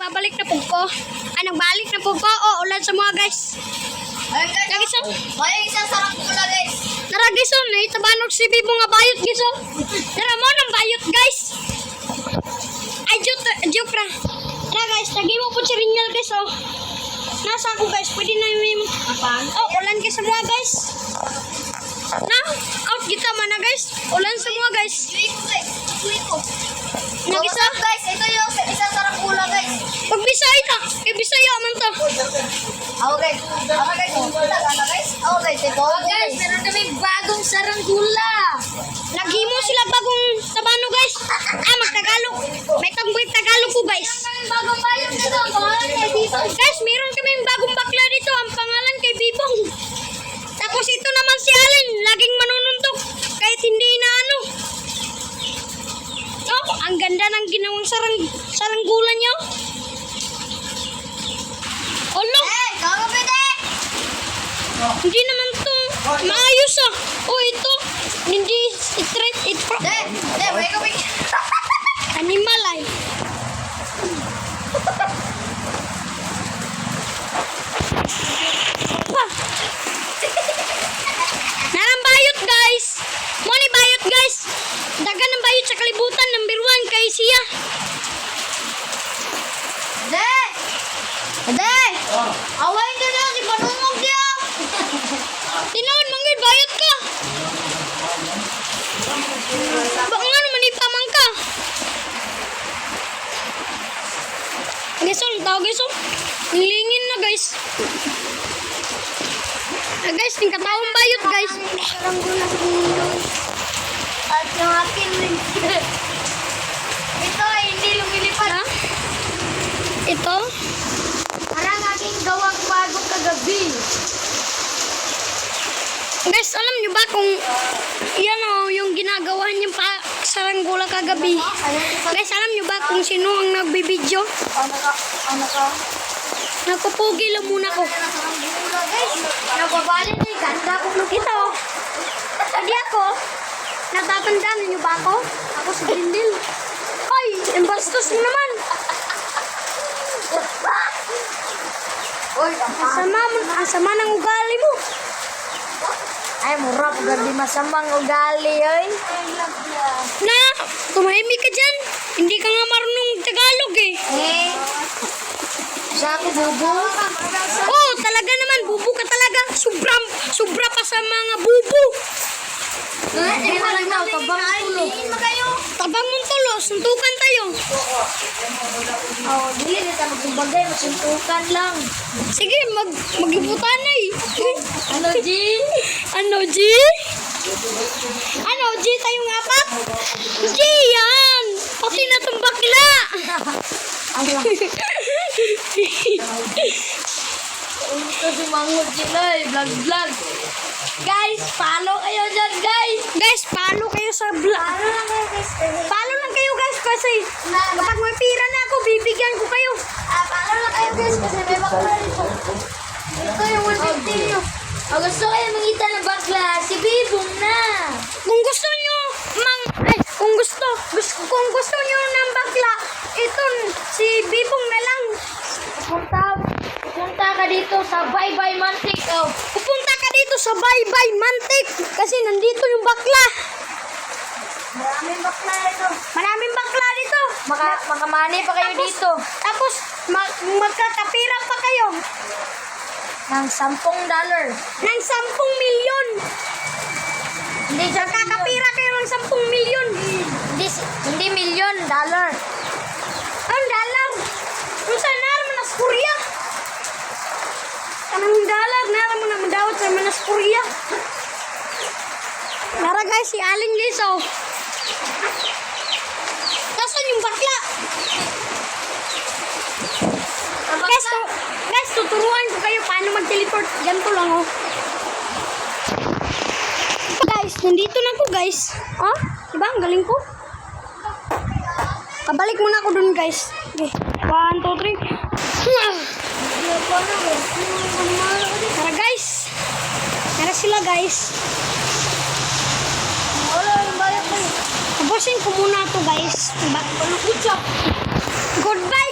nagbabalik na po ko. Nagbalik na po ko. Oh, ulan sa mga guys. Ayun guys, Lagi sa... may isang sarap pula guys. Tara guys, oh, naitabanog si Bibo nga bayot guys, oh. Tara mo ng bayot guys. Ay, joke ra. Tara guys, lagi mo po si Rinyal guys, oh. Nasa ako guys, pwede na yung... Oh, ulan guys sa mga guys. Na, out kita man na guys. Ulan sa mga guys. Yui ko guys, yui ko. Nag-isa? So, guys, ito yung isang sarap pula guys. Pag Bisaya ta, Bisaya man ta. Ako guys, Ako guys, ito. Guys, meron kami bagong saranggula. Naghimo sila bagong tabano guys. Magtagalog. May tangboy Tagalog po guys. Bagong bayang dito, pangalan kay Bibong. Guys, meron kaming bagong bakla dito. Ang pangalan kay Bibong. Tapos ito naman si Alin. Laging manununtok. Kahit hindi na ano. Oh, ang ganda ng ginawang saranggulan niyo. Olo, Eh, kamu pwede. hindi naman to maayos ah. Oh, ito. Hindi straight. May ko pwede. Animal ay. Wah. Narang bayot guys. Money bayot guys. Dagan ng bayot sa kalibutan. Number 1 kay siya. Ade! Away ka na, si Panungog siya. Tinood mangid bayot ka. Baka nga naman ipamang ka. Guys, oh, tao guys, oh. Lingin na guys. Guys, ting katawang bayot guys. At yung akin ito ay hindi lumilipad. Ha? Ito? Parang aking gawang bago kagabi. Guys, alam nyo ba kung yan o, yung ginagawa niyang saranggula kagabi? Guys, alam nyo ba kung sino ang nagbibideo? Ano ka? Nagpupugi lang muna ko. Guys, nababali na yung ganda ko. Ito. Hindi ako. Natatandaan niyo ba ako? Ako si Grindel. Ay, ang bastos mo naman. Uy, Ang sama ng ugali mo. ay, mura po gabi masamang ugali, oy. Na, tumahimik ka dyan. Hindi ka nga marunong Tagalog eh. Eh, sa ako bubo. Oh, talaga naman. Bubo ka talaga. Sobra pa sa mga bubo. Hindi na lang daw, tabang tulo. Tabang mong tulo. Suntukan tayo. Oo, dili na tayo magbagay, masuntukan lang. Sige, maglibutan na eh. Ano, G? Ano, G? Ano, G tayong apat? G yan! Pati na itong bakla! Ito si Manghod sila eh, vlog. Guys, follow kayo dyan, guys. Guys, follow kayo sa vlog. Follow lang kayo guys kasi kapag may pira na ako, bibigyan ko kayo. Follow lang kayo, guys, kasi may bakla dito. Ito yung 150 nyo. O gusto kayo makita ng bakla, si Bibong na. Kung gusto nyo, kung gusto nyo ng bakla, ito, si Bibong na lang. Punta ka dito sa Bye-Bye Mantik. Oh. Pupunta ka dito sa Bye-Bye Mantik kasi nandito yung bakla. Maraming bakla ito. Maraming bakla dito. Makamani pa kayo dito. Tapos, magkakapira pa kayo Ng $10. ng 10 milyon. Hindi siya Magkakapira kayo ng 10 milyon. Hindi milyon, dollar. Ang dalang. Kung saan naman nas Korea. Kanang dalag, naman naman daw sa Manas Korea. Tara guys, si Aling Liso. Nasaan yung bakla? Guys, tuturuan ko kayo paano mag-teleport. Ganito lang oh. Guys, nandito na ako guys. Oh, diba? Ang galing ko. Pabalik muna ako dun guys. Okay. 1, 2, 3. Tara guys. Tara sila guys. Tapusin ko muna to guys. Goodbye